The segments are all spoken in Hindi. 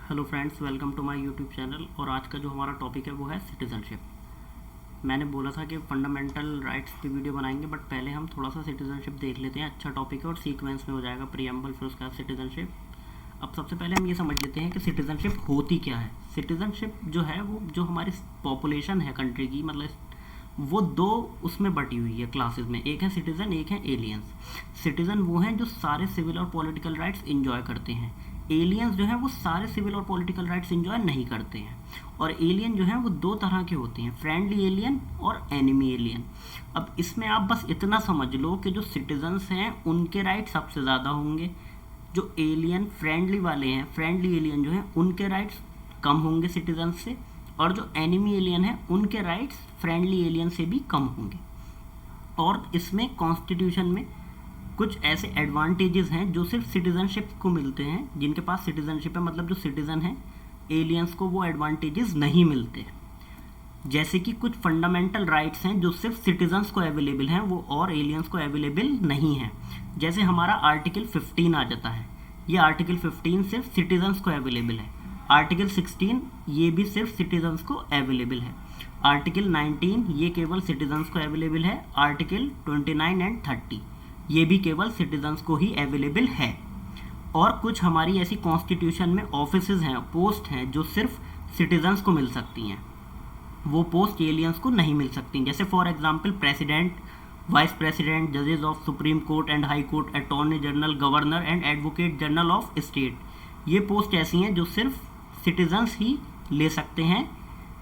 Hello friends, welcome to my YouTube channel. और आज का जो हमारा टॉपिक है वो है सिटीज़नशिप। मैंने बोला था कि फंडामेंटल राइट्स पे वीडियो बनाएंगे, बट पहले हम थोड़ा सा सिटीज़नशिप देख लेते हैं। अच्छा टॉपिक है और सीक्वेंस में हो जाएगा प्रीएम्बल, फिर उसके बाद सिटीज़नशिप। अब सबसे पहले हम ये समझ लेते हैं कि सिटीज़नशिप होती क्या है। सिटीज़नशिप जो है वो जो हमारी पॉपुलेशन है कंट्री की, मतलब वो दो उसमें बटी हुई है क्लासेस में। एक है सिटीज़न, एक है एलियंस। सिटीज़न वो हैं जो सारे सिविल और पॉलिटिकल राइट्स इंजॉय करते हैं। एलियंस जो है वो सारे सिविल और पॉलिटिकल राइट्स इंजॉय नहीं करते हैं। और एलियन जो है वो दो तरह के होते हैं, फ्रेंडली एलियन और एनिमी एलियन। अब इसमें आप बस इतना समझ लो कि जो सिटीजन्स हैं उनके राइट सबसे ज़्यादा होंगे। जो एलियन फ्रेंडली वाले हैं, फ्रेंडली एलियन जो हैं उनके राइट्स कम होंगे सिटीजन्स से। और जो एनिमी एलियन हैं उनके राइट्स फ्रेंडली एलियन से भी कम होंगे। और इसमें कॉन्स्टिट्यूशन में कुछ ऐसे एडवांटेजेस हैं जो सिर्फ सिटीजनशिप को मिलते हैं। जिनके पास सिटीजनशिप है, मतलब जो सिटीज़न है, एलियंस को वो एडवांटेजेस नहीं मिलते। जैसे कि कुछ फंडामेंटल राइट्स हैं जो सिर्फ सिटीजन्स को अवेलेबल हैं, वो और एलियंस को अवेलेबल नहीं हैं। जैसे हमारा आर्टिकल 15 आ जाता है। ये आर्टिकल 15 सिर्फ सिटीजन्स को अवेलेबल है। आर्टिकल 16 ये भी सिर्फ सिटीजन्स को अवेलेबल है। आर्टिकल 19 ये केवल सिटीजन्स को अवेलेबल है। आर्टिकल 29 एंड 30 ये भी केवल सिटीजन्स को ही अवेलेबल है। और कुछ हमारी ऐसी कॉन्स्टिट्यूशन में ऑफिसेज हैं, पोस्ट हैं जो सिर्फ सिटीजन्स को मिल सकती हैं। वो पोस्ट एलियंस को नहीं मिल सकती। जैसे for example president, vice president, जजेस of supreme court and high court, attorney general, governor and advocate general of state. ये पोस्ट ऐसी हैं जो सिर्फ सिटीजन्स ही ले सकते हैं,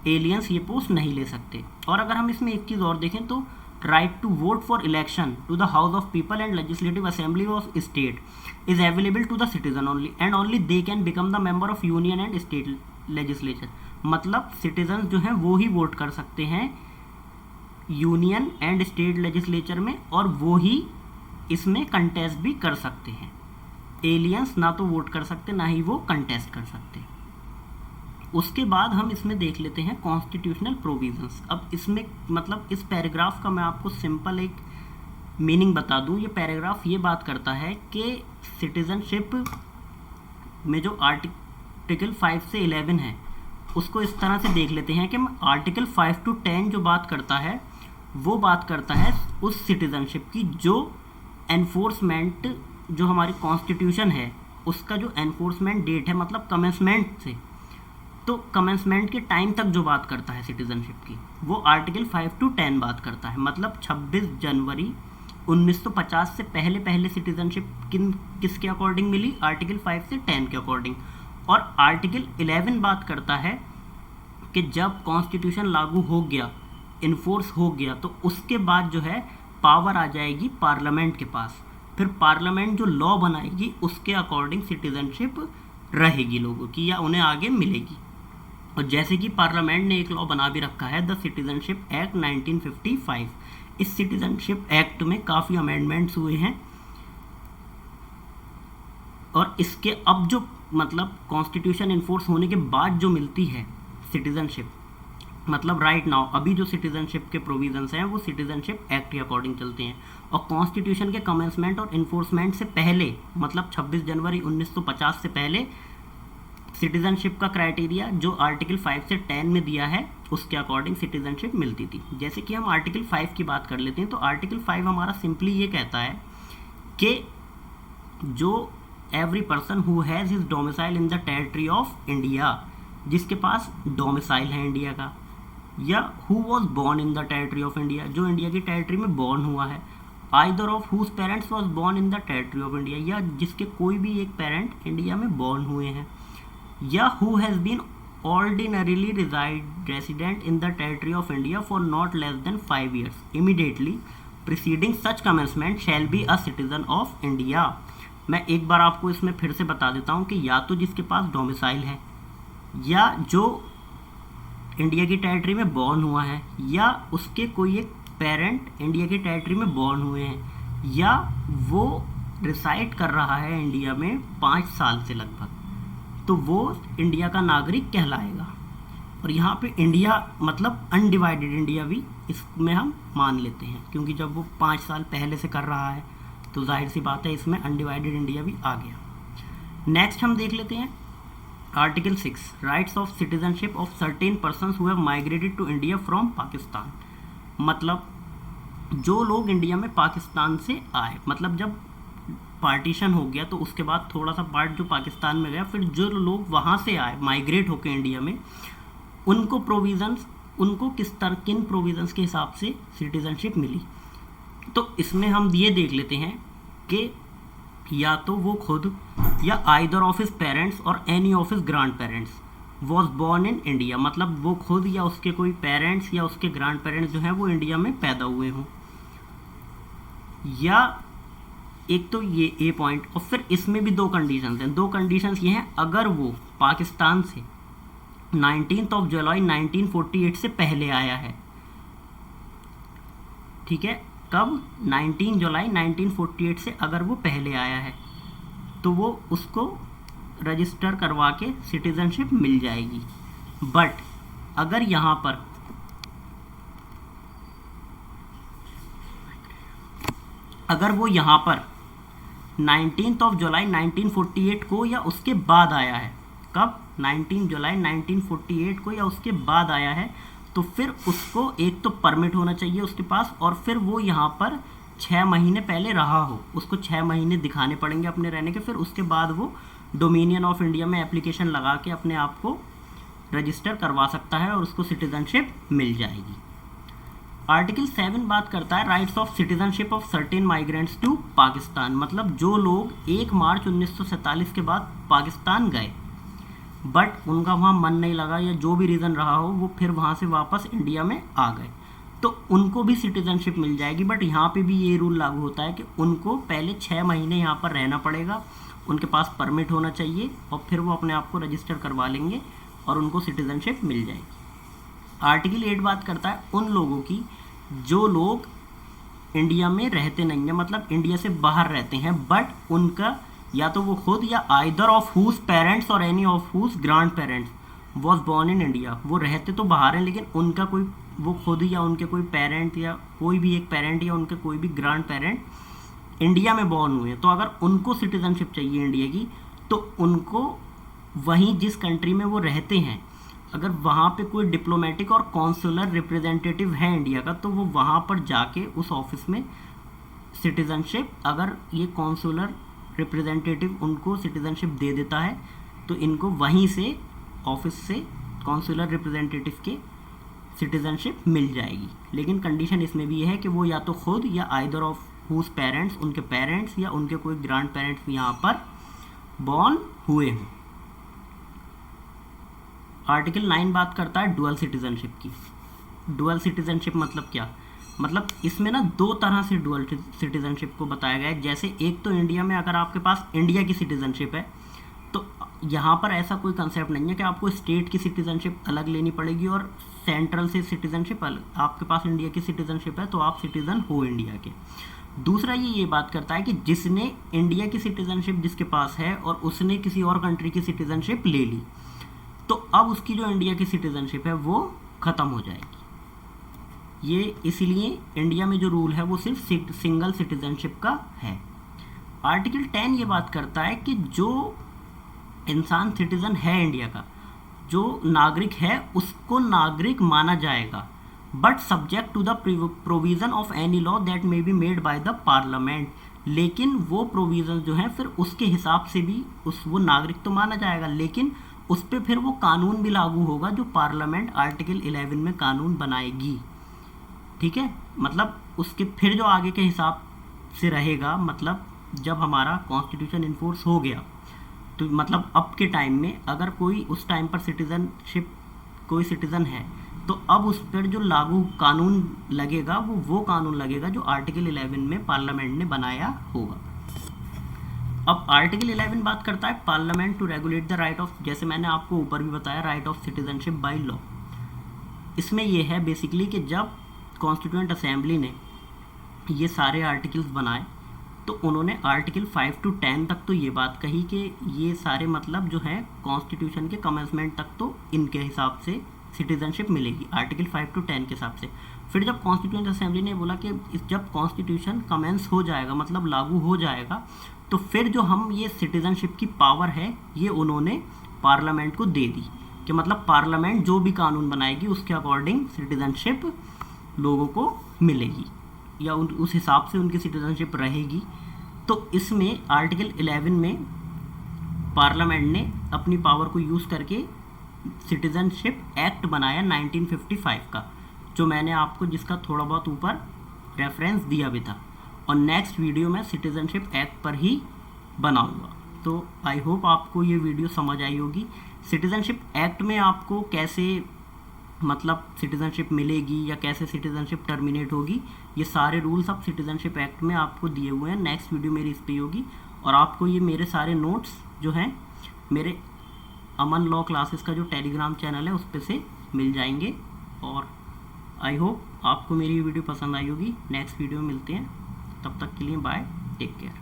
एलियंस ये पोस्ट नहीं ले सकते। और अगर हम इसमें एक चीज़ और देखें तो right to vote for election to the House of People and Legislative Assembly of State is available to the citizen only and only they can become the member of Union and State Legislature। मतलब citizens जो हैं वो ही वोट कर सकते हैं यूनियन एंड स्टेट लेजिस्लेचर में, और वो ही इसमें कंटेस्ट भी कर सकते हैं। एलियंस ना तो वोट कर सकते, ना ही वो कंटेस्ट कर सकते। उसके बाद हम इसमें देख लेते हैं कॉन्स्टिट्यूशनल प्रोविजंस। अब इसमें मतलब इस पैराग्राफ का मैं आपको सिंपल एक मीनिंग बता दूं। ये पैराग्राफ ये बात करता है कि सिटीजनशिप में जो आर्टिकल 5 से 11 है उसको इस तरह से देख लेते हैं कि आर्टिकल 5 to 10 जो बात करता है वो बात करता है उस सिटीजनशिप की जो एनफोर्समेंट, जो हमारी कॉन्स्टिट्यूशन है उसका जो एनफोर्समेंट डेट है, मतलब कमेंसमेंट से, तो कमेंसमेंट के टाइम तक जो बात करता है सिटीजनशिप की, वो आर्टिकल 5 to 10 बात करता है। मतलब 26 जनवरी 1950 से पहले पहले सिटीजनशिप किसके अकॉर्डिंग मिली? आर्टिकल 5 से 10 के अकॉर्डिंग। और आर्टिकल 11 बात करता है कि जब कॉन्स्टिट्यूशन लागू हो गया, इन्फोर्स हो गया, तो उसके बाद जो है पावर आ जाएगी पार्लियामेंट के पास। फिर पार्लियामेंट जो लॉ बनाएगी उसके अकॉर्डिंग सिटीजनशिप रहेगी लोगों की, या उन्हें आगे मिलेगी। और जैसे कि पार्लियामेंट ने एक लॉ बना भी रखा है, द सिटीजनशिप एक्ट 1955। इस सिटीजनशिप एक्ट में काफ़ी अमेंडमेंट्स हुए हैं। और इसके अब जो मतलब कॉन्स्टिट्यूशन इन्फोर्स होने के बाद जो मिलती है सिटीजनशिप, मतलब राइट नाउ अभी जो सिटीजनशिप के प्रोविजंस हैं वो सिटीजनशिप एक्ट के अकॉर्डिंग चलते हैं। और कॉन्स्टिट्यूशन के कमेंसमेंट और इन्फोर्समेंट से पहले, मतलब 26 जनवरी 1950 से पहले, सिटीजनशिप का क्राइटेरिया जो आर्टिकल 5 से 10 में दिया है उसके अकॉर्डिंग सिटीजनशिप मिलती थी। जैसे कि हम आर्टिकल 5 की बात कर लेते हैं, तो आर्टिकल 5 हमारा सिंपली ये कहता है कि जो every person who has his domicile in the territory of India, जिसके पास डोमिसाइल है इंडिया का, या who was born in the territory of India, जो इंडिया की टेरिटरी में बॉर्न हुआ है, either of whose parents was born in the territory of India, या जिसके कोई भी एक पेरेंट इंडिया में बॉर्न हुए हैं, या who has been ordinarily resident in the territory of India for not less than 5 years immediately preceding such commencement shall be a citizen of India. मैं एक बार आपको इसमें फिर से बता देता हूँ कि या तो जिसके पास डोमिसाइल है, या जो इंडिया की टेरिटरी में बॉर्न हुआ है, या उसके कोई एक पेरेंट इंडिया की टेरिटरी में बॉर्न हुए हैं, या वो रिसाइड कर रहा है इंडिया में 5 साल से लगभग, तो वो इंडिया का नागरिक कहलाएगा। और यहाँ पे इंडिया मतलब अनडिवाइडेड इंडिया भी इसमें हम मान लेते हैं, क्योंकि जब वो 5 साल पहले से कर रहा है तो जाहिर सी बात है इसमें अनडिवाइडेड इंडिया भी आ गया। नेक्स्ट हम देख लेते हैं article 6 rights of citizenship of certain persons who have migrated to India from Pakistan. मतलब जो लोग इंडिया में पाकिस्तान से आए, मतलब जब पार्टीशन हो गया तो उसके बाद थोड़ा सा पार्ट जो पाकिस्तान में गया, फिर जो लोग वहाँ से आए माइग्रेट होकर इंडिया में, उनको प्रोविज़न्स, उनको किन प्रोविज़न्स के हिसाब से सिटीजनशिप मिली। तो इसमें हम ये देख लेते हैं कि या तो वो खुद या आइदर ऑफ हिज पेरेंट्स और any of his grand parents was born in India, मतलब वो खुद या उसके कोई पेरेंट्स या उसके ग्रैंड पेरेंट्स जो हैं वो इंडिया में पैदा हुए हों। या एक तो ये पॉइंट, और फिर इसमें भी दो कंडीशंस हैं। दो कंडीशंस ये हैं, अगर वो पाकिस्तान से 19 जुलाई 1948 से पहले आया है, ठीक है, कब 19 जुलाई 1948 से अगर वो पहले आया है तो वो उसको रजिस्टर करवा के सिटीजनशिप मिल जाएगी। बट अगर यहाँ पर वो यहाँ पर 19 जुलाई 1948 को या उसके बाद आया है, कब 19 जुलाई 1948 को या उसके बाद आया है, तो फिर उसको एक तो परमिट होना चाहिए उसके पास, और फिर वो यहाँ पर 6 महीने पहले रहा हो, उसको 6 महीने दिखाने पड़ेंगे अपने रहने के। फिर उसके बाद वो डोमिनियन ऑफ इंडिया में एप्लीकेशन लगा के अपने आप को रजिस्टर करवा सकता है और उसको सिटीजनशिप मिल जाएगी। आर्टिकल 7 बात करता है rights of citizenship of certain migrants to Pakistan. मतलब जो लोग 1 मार्च 1947 के बाद पाकिस्तान गए बट उनका वहाँ मन नहीं लगा या जो भी रीज़न रहा हो, वो फिर वहाँ से वापस इंडिया में आ गए, तो उनको भी सिटीजनशिप मिल जाएगी। बट यहाँ पे भी ये रूल लागू होता है कि उनको पहले 6 महीने यहाँ पर रहना पड़ेगा, उनके पास परमिट होना चाहिए, और फिर वो अपने आप को रजिस्टर करवा लेंगे और उनको सिटीजनशिप मिल जाएगी। आर्टिकल 8 बात करता है उन लोगों की जो लोग इंडिया में रहते नहीं हैं, मतलब इंडिया से बाहर रहते हैं, बट उनका या तो वो खुद या आइदर ऑफ हुज पेरेंट्स और any of whose grandparents was born in India. वो रहते तो बाहर हैं लेकिन उनका कोई, वो खुद या उनके कोई पेरेंट या कोई भी एक पेरेंट या उनके कोई भी ग्रैंड पेरेंट इंडिया में बॉर्न हुए हैं, तो अगर उनको सिटीजनशिप चाहिए इंडिया की, तो उनको वहीं जिस कंट्री में वो रहते हैं, अगर वहाँ पे कोई डिप्लोमेटिक और कॉन्सुलर रिप्रेजेंटेटिव है इंडिया का, तो वो वहाँ पर जाके उस ऑफिस में सिटीजनशिप, अगर ये कॉन्सुलर रिप्रेजेंटेटिव उनको सिटीजनशिप दे देता है, तो इनको वहीं से ऑफिस से कॉन्सुलर रिप्रेजेंटेटिव के सिटीजनशिप मिल जाएगी। लेकिन कंडीशन इसमें भी ये है कि वो या तो खुद या आइदर ऑफ हुज पेरेंट्स, उनके पेरेंट्स या उनके कोई ग्रैंड पेरेंट्स यहाँ पर बॉर्न हुए हों। आर्टिकल 9 बात करता है डुअल सिटीजनशिप की। डुअल सिटीजनशिप मतलब क्या? मतलब इसमें ना दो तरह से डुअल सिटीजनशिप को बताया गया है। जैसे एक तो इंडिया में अगर आपके पास इंडिया की सिटीजनशिप है, तो यहाँ पर ऐसा कोई कंसेप्ट नहीं है कि आपको स्टेट की सिटीजनशिप अलग लेनी पड़ेगी और सेंट्रल से सिटीजनशिप अलग। आपके पास इंडिया की सिटीजनशिप है तो आप सिटीज़न हो इंडिया के। दूसरा ये बात करता है कि जिसने इंडिया की सिटीजनशिप जिसके पास है और उसने किसी और कंट्री की सिटीजनशिप ले ली, तो अब उसकी जो इंडिया की सिटीजनशिप है वो ख़त्म हो जाएगी। ये इसीलिए इंडिया में जो रूल है वो सिर्फ सिंगल सिटीजनशिप का है। आर्टिकल 10 ये बात करता है कि जो इंसान सिटीज़न है इंडिया का, जो नागरिक है, उसको नागरिक माना जाएगा, but subject to the provision of any law that may be made by the parliament. लेकिन वो प्रोविज़न जो है फिर उसके हिसाब से भी वो नागरिक तो माना जाएगा, लेकिन उस पर फिर वो कानून भी लागू होगा जो पार्लियामेंट आर्टिकल 11 में कानून बनाएगी। ठीक है, मतलब उसके फिर जो आगे के हिसाब से रहेगा, मतलब जब हमारा कॉन्स्टिट्यूशन इन्फोर्स हो गया, तो मतलब अब के टाइम में अगर कोई उस टाइम पर सिटीजनशिप कोई सिटीज़न है, तो अब उस पर जो लागू कानून लगेगा वो कानून लगेगा जो आर्टिकल 11 में पार्लियामेंट ने बनाया होगा। अब आर्टिकल 11 बात करता है parliament to regulate the right of, जैसे मैंने आपको ऊपर भी बताया, right of citizenship by law. इसमें यह है बेसिकली कि जब कॉन्स्टिट्यूएंट असेंबली ने ये सारे आर्टिकल्स बनाए, तो उन्होंने आर्टिकल 5 to 10 तक तो ये बात कही कि ये सारे मतलब जो है कॉन्स्टिट्यूशन के कमेंसमेंट तक तो इनके हिसाब से सिटीजनशिप मिलेगी, आर्टिकल 5 to 10 के हिसाब से। फिर जब कॉन्स्टिट्यूएंट असेंबली ने बोला कि जब कॉन्स्टिट्यूशन कमेंस हो जाएगा, मतलब लागू हो जाएगा, तो फिर जो हम ये सिटीजनशिप की पावर है ये उन्होंने पार्लियामेंट को दे दी, कि मतलब पार्लियामेंट जो भी कानून बनाएगी उसके अकॉर्डिंग सिटीजनशिप लोगों को मिलेगी या उस हिसाब से उनकी सिटीजनशिप रहेगी। तो इसमें आर्टिकल 11 में पार्लियामेंट ने अपनी पावर को यूज़ करके सिटीजनशिप एक्ट बनाया 1955 का, जो मैंने आपको जिसका थोड़ा बहुत ऊपर रेफरेंस दिया भी था, और नेक्स्ट वीडियो में सिटीजनशिप एक्ट पर ही बनाऊंगा। तो आई होप आपको ये वीडियो समझ आई होगी। सिटीजनशिप एक्ट में आपको कैसे मतलब सिटीजनशिप मिलेगी या कैसे सिटीजनशिप टर्मिनेट होगी, ये सारे रूल्स अब सिटीजनशिप एक्ट में आपको दिए हुए हैं। नेक्स्ट वीडियो मेरी इस पर होगी, और आपको ये मेरे सारे नोट्स जो हैं मेरे अमन लॉ क्लासेस का जो टेलीग्राम चैनल है उस पर से मिल जाएंगे। और आई होप आपको मेरी वीडियो पसंद आई होगी। नेक्स्ट वीडियो में मिलते हैं, तब तक के लिए बाय, टेक केयर।